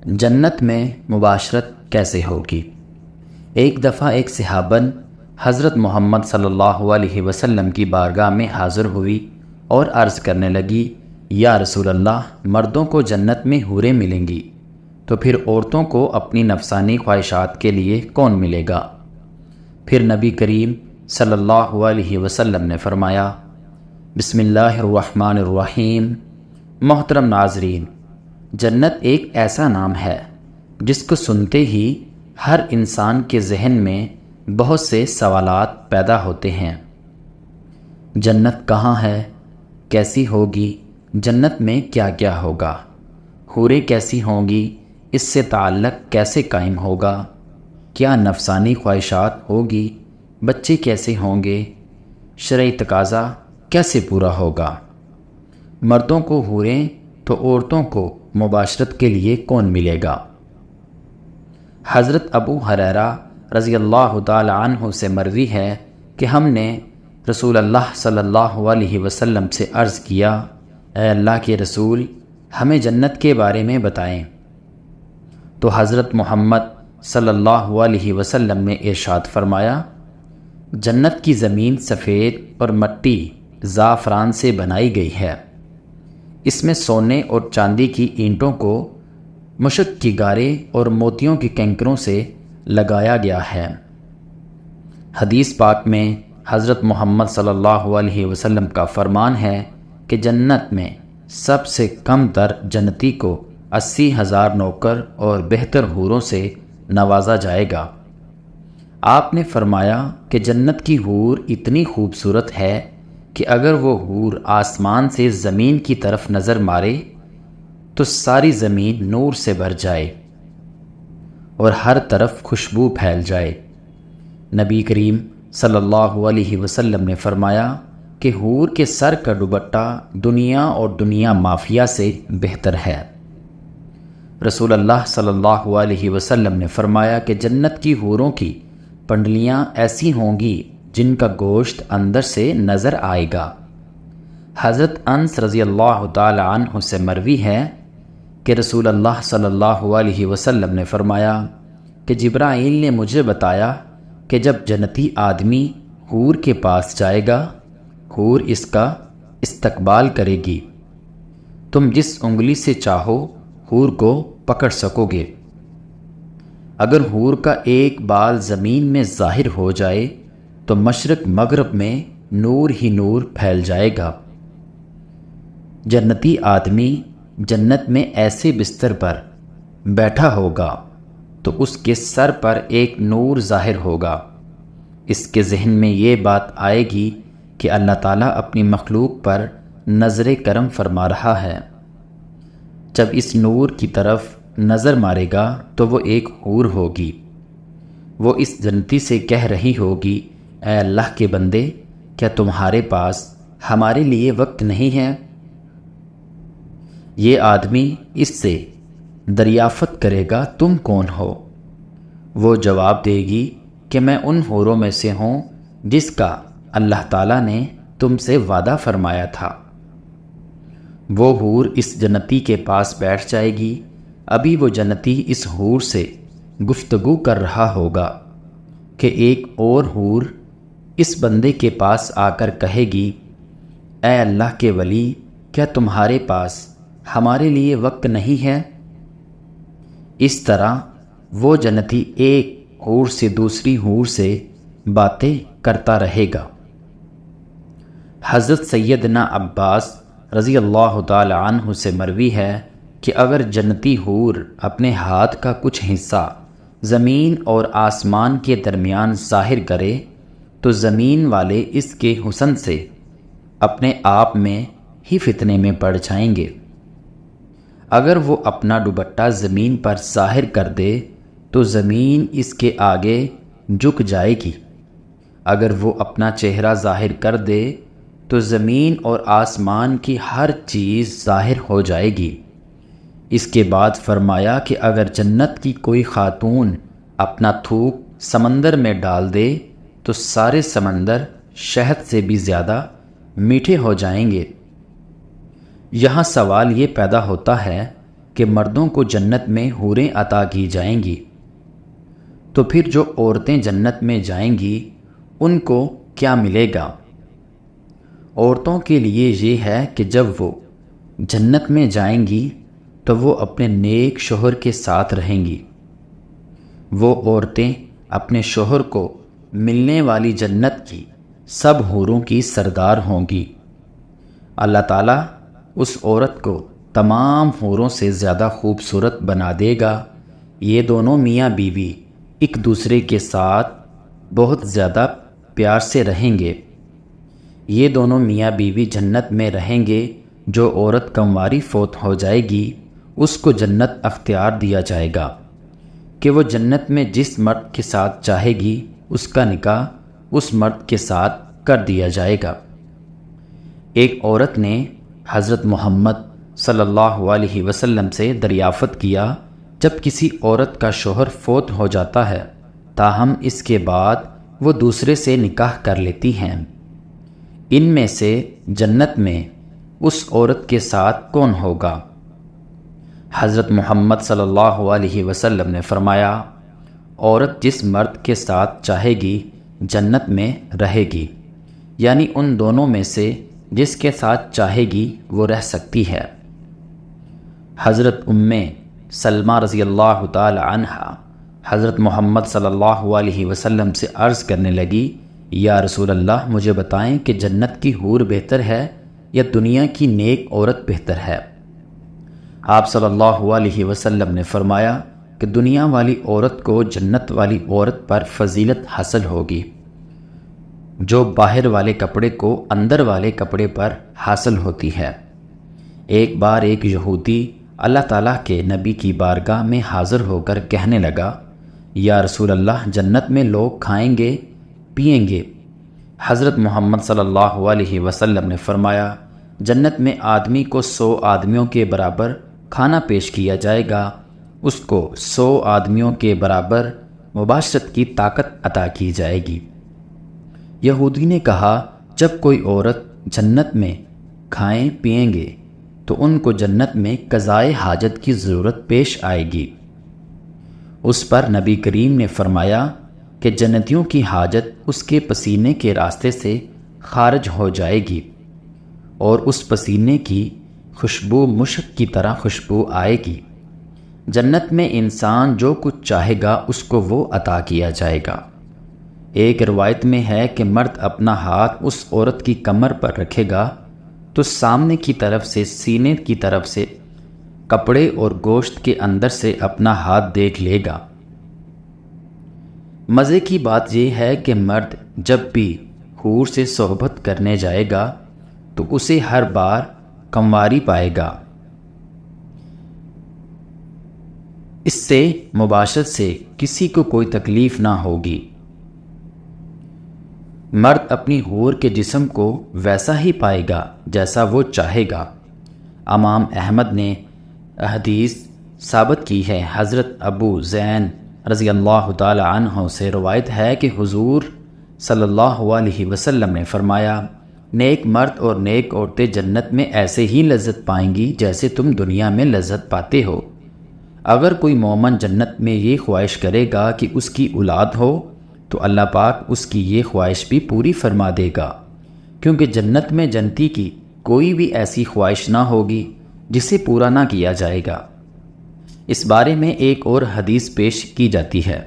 جنت میں مباشرت کیسے ہوگی؟ ایک دفعہ ایک صحابن حضرت محمد صلی اللہ علیہ وسلم کی بارگاہ میں حاضر ہوئی اور عرض کرنے لگی، یا رسول اللہ، مردوں کو جنت میں حوریں ملیں گی، تو پھر عورتوں کو اپنی نفسانی خواہشات کے لیے کون ملے گا؟ پھر نبی کریم صلی اللہ علیہ وسلم نے فرمایا، بسم اللہ الرحمن الرحیم۔ محترم ناظرین، جنت ایک ایسا نام ہے جس کو سنتے ہی ہر انسان کے ذہن میں بہت سے سوالات پیدا ہوتے ہیں۔ جنت کہاں ہے؟ کیسی ہوگی؟ جنت میں کیا کیا ہوگا؟ حوریں کیسی ہوں گی؟ اس سے تعلق کیسے قائم ہوگا؟ کیا نفسانی خواہشات ہوگی؟ بچے کیسے ہوں گے؟ شرعی تقاضا کیسے پورا ہوگا؟ مردوں کو حوریں تو عورتوں کو مباشرت کے لیے کون ملے گا؟ حضرت ابو ہریرہ رضی اللہ تعالی عنہ سے مروی ہے کہ ہم نے رسول اللہ صلی اللہ علیہ وسلم سے عرض کیا، اے اللہ کے رسول، ہمیں جنت کے بارے میں بتائیں۔ تو حضرت محمد صلی اللہ علیہ وسلم نے ارشاد فرمایا، جنت کی زمین سفید اور مٹی زعفران سے بنائی گئی ہے۔ اس میں سونے اور چاندی کی اینٹوں کو مشک کی گارے اور موتیوں کی کنکروں سے لگایا گیا ہے۔ حدیث پاک میں حضرت محمد صلی اللہ علیہ وسلم کا فرمان ہے کہ جنت میں سب سے کم تر جنتی کو 80,000 نوکر اور بہتر حوروں سے نوازا جائے گا۔ آپ نے فرمایا کہ جنت کی حور اتنی خوبصورت ہے کہ اگر وہ حور آسمان سے زمین کی طرف نظر مارے تو ساری زمین نور سے بھر جائے اور ہر طرف خوشبو پھیل جائے۔ نبی کریم صلی اللہ علیہ وسلم نے فرمایا کہ حور کے سر کا دوپٹہ دنیا اور دنیا مافیا سے بہتر ہے۔ رسول اللہ صلی اللہ علیہ وسلم نے فرمایا کہ جنت کی حوروں کی پنڈلیاں ایسی ہوں گی جن کا گوشت اندر سے نظر آئے گا۔ حضرت انس رضی اللہ تعالی عنہ سے مروی ہے کہ رسول اللہ صلی اللہ علیہ وسلم نے فرمایا کہ جبرائیل نے مجھے بتایا کہ جب جنتی آدمی حور کے پاس جائے گا، حور اس کا استقبال کرے گی۔ تم جس انگلی سے چاہو حور کو پکڑ سکو گے۔ اگر حور کا ایک بال زمین میں ظاہر ہو جائے تو مشرق مغرب میں نور ہی نور پھیل جائے گا۔ جنتی آدمی جنت میں ایسے بستر پر بیٹھا ہوگا تو اس کے سر پر ایک نور ظاہر ہوگا۔ اس کے ذہن میں یہ بات آئے گی کہ اللہ تعالیٰ اپنی مخلوق پر نظر کرم فرما رہا ہے۔ جب اس نور کی طرف نظر مارے گا تو وہ ایک حور ہوگی۔ وہ اس جنتی سے کہہ رہی ہوگی، اے اللہ کے بندے، کیا تمہارے پاس ہمارے لیے وقت نہیں ہے؟ یہ آدمی اس سے دریافت کرے گا، تم کون ہو؟ وہ جواب دے گی کہ میں ان حوروں میں سے ہوں جس کا اللہ تعالیٰ نے تم سے وعدہ فرمایا تھا۔ وہ حور اس جنتی کے پاس بیٹھ جائے گی۔ ابھی وہ جنتی اس حور سے گفتگو کر رہا ہوگا کہ ایک اور حور اس بندے کے پاس آ کر کہے گی، اے اللہ کے ولی، کیا تمہارے پاس ہمارے لیے وقت نہیں ہے؟ اس طرح وہ جنتی ایک حور سے دوسری حور سے باتیں کرتا رہے گا۔ حضرت سیدنا عباس رضی اللہ تعالی عنہ سے مروی ہے کہ اگر جنتی حور اپنے ہاتھ کا کچھ حصہ زمین اور آسمان کے درمیان ظاہر کرے تو زمین والے اس کے حسن سے اپنے آپ میں ہی فتنے میں پڑ جائیں گے۔ اگر وہ اپنا دوپٹہ زمین پر ظاہر کر دے تو زمین اس کے آگے جھک جائے گی۔ اگر وہ اپنا چہرہ ظاہر کر دے تو زمین اور آسمان کی ہر چیز ظاہر ہو جائے گی۔ اس کے بعد فرمایا کہ اگر جنت کی کوئی خاتون اپنا تھوک سمندر میں ڈال دے تو سارے سمندر شہد سے بھی زیادہ میٹھے ہو جائیں گے۔ یہاں سوال یہ پیدا ہوتا ہے کہ مردوں کو جنت میں حوریں عطا کی جائیں گی، تو پھر جو عورتیں جنت میں جائیں گی ان کو کیا ملے گا؟ عورتوں کے لیے یہ ہے کہ جب وہ جنت میں جائیں گی تو وہ اپنے نیک شوہر کے ساتھ رہیں گی۔ وہ عورتیں اپنے شوہر کو ملنے والی جنت کی سب حوروں کی سردار ہوں گی۔ اللہ تعالیٰ اس عورت کو تمام حوروں سے زیادہ خوبصورت بنا دے گا۔ یہ دونوں میاں بیوی ایک دوسرے کے ساتھ بہت زیادہ پیار سے رہیں گے۔ یہ دونوں میاں بیوی جنت میں رہیں گے۔ جو عورت کنواری فوت ہو جائے گی اس کو جنت اختیار دیا جائے گا کہ وہ جنت میں جس مرد کے ساتھ چاہے گی اس کا نکاح اس مرد کے ساتھ کر دیا جائے گا۔ ایک عورت نے حضرت محمد صلی اللہ علیہ وسلم سے دریافت کیا، جب کسی عورت کا شوہر فوت ہو جاتا ہے تاہم اس کے بعد وہ دوسرے سے نکاح کر لیتی ہیں، ان میں سے جنت میں اس عورت کے ساتھ کون ہوگا؟ حضرت محمد صلی اللہ علیہ وسلم نے فرمایا، عورت جس مرد کے ساتھ چاہے گی جنت میں رہے گی، یعنی ان دونوں میں سے جس کے ساتھ چاہے گی وہ رہ سکتی ہے۔ حضرت سلمہ رضی اللہ تعالی عنہا حضرت محمد صلی اللہ علیہ وسلم سے عرض کرنے لگی، یا رسول اللہ مجھے بتائیں کہ جنت کی حور بہتر ہے یا دنیا کی نیک عورت بہتر ہے؟ آپ صلی اللہ علیہ وسلم نے فرمایا کہ دنیا والی عورت کو جنت والی عورت پر فضیلت حاصل ہوگی، جو باہر والے کپڑے کو اندر والے کپڑے پر حاصل ہوتی ہے۔ ایک بار ایک یہودی اللہ تعالیٰ کے نبی کی بارگاہ میں حاضر ہو کر کہنے لگا، یا رسول اللہ جنت میں لوگ کھائیں گے پئیں گے۔ حضرت محمد صلی اللہ علیہ وسلم نے فرمایا، جنت میں آدمی کو 100 آدمیوں کے برابر کھانا پیش کیا جائے گا، اس کو 100 آدمیوں کے برابر مباشرت کی طاقت عطا کی جائے گی۔ یہودی نے کہا، جب کوئی عورت جنت میں کھائیں پئیں گے تو ان کو جنت میں قضائے حاجت کی ضرورت پیش آئے گی۔ اس پر نبی کریم نے فرمایا کہ جنتیوں کی حاجت اس کے پسینے کے راستے سے خارج ہو جائے گی اور اس پسینے کی خوشبو مشک کی طرح خوشبو آئے گی۔ جنت میں انسان جو کچھ چاہے گا اس کو وہ عطا کیا جائے گا۔ ایک روایت میں ہے کہ مرد اپنا ہاتھ اس عورت کی کمر پر رکھے گا تو سامنے کی طرف سے سینے کی طرف سے کپڑے اور گوشت کے اندر سے اپنا ہاتھ دیکھ لے گا۔ مزے کی بات یہ ہے کہ مرد جب بھی حور سے صحبت کرنے جائے گا تو اسے ہر بار کنواری پائے گا۔ اس سے مباشرت سے کسی کو کوئی تکلیف نہ ہوگی۔ مرد اپنی حور کے جسم کو ویسا ہی پائے گا جیسا وہ چاہے گا۔ امام احمد نے حدیث ثابت کی ہے، حضرت ابو زین رضی اللہ تعالی عنہ سے روایت ہے کہ حضور صلی اللہ علیہ وسلم نے فرمایا، نیک مرد اور نیک عورتیں جنت میں ایسے ہی لذت پائیں گی جیسے تم دنیا میں لذت پاتے ہو۔ اگر کوئی مومن جنت میں یہ خواہش کرے گا کہ اس کی اولاد ہو تو اللہ پاک اس کی یہ خواہش بھی پوری فرما دے گا، کیونکہ جنت میں جنتی کی کوئی بھی ایسی خواہش نہ ہوگی جسے پورا نہ کیا جائے گا۔ اس بارے میں ایک اور حدیث پیش کی جاتی ہے۔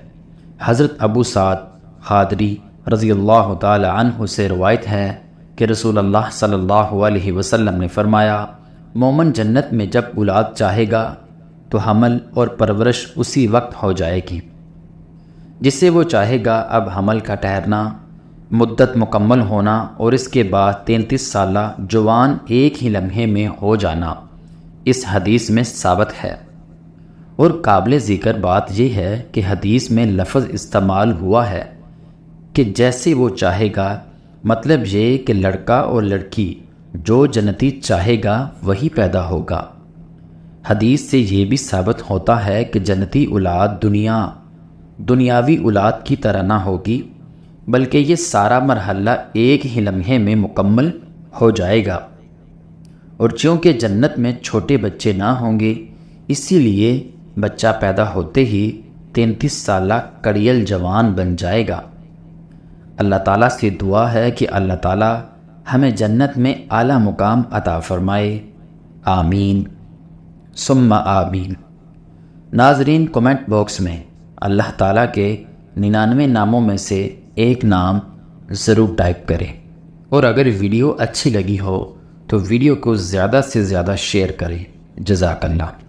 حضرت ابو سعد خادری رضی اللہ تعالی عنہ سے روایت ہے کہ رسول اللہ صلی اللہ علیہ وسلم نے فرمایا، مومن جنت میں جب اولاد چاہے گا تو حمل اور پرورش اسی وقت ہو جائے گی۔ جس سے وہ چاہے گا اب حمل کا ٹھہرنا، مدت مکمل ہونا اور اس کے بعد 33 سالہ جوان ایک ہی لمحے میں ہو جانا اس حدیث میں ثابت ہے۔ اور قابل ذکر بات یہ ہے کہ حدیث میں لفظ استعمال ہوا ہے کہ جیسے وہ چاہے گا، مطلب یہ کہ لڑکا اور لڑکی جو جنتی چاہے گا وہی پیدا ہوگا۔ حدیث سے یہ بھی ثابت ہوتا ہے کہ جنتی اولاد دنیاوی اولاد کی طرح نہ ہوگی، بلکہ یہ سارا مرحلہ ایک ہی لمحے میں مکمل ہو جائے گا۔ اور چونکہ جنت میں چھوٹے بچے نہ ہوں گے، اسی لیے بچہ پیدا ہوتے ہی 33 سالہ کڑیل جوان بن جائے گا۔ اللہ تعالیٰ سے دعا ہے کہ اللہ تعالیٰ ہمیں جنت میں اعلیٰ مقام عطا فرمائے، آمین ثم آمین۔ ناظرین، کومنٹ باکس میں اللہ تعالیٰ کے 99 ناموں میں سے ایک نام ضرور ٹائپ کریں، اور اگر ویڈیو اچھی لگی ہو تو ویڈیو کو زیادہ سے زیادہ شیئر کریں۔ جزاک اللہ۔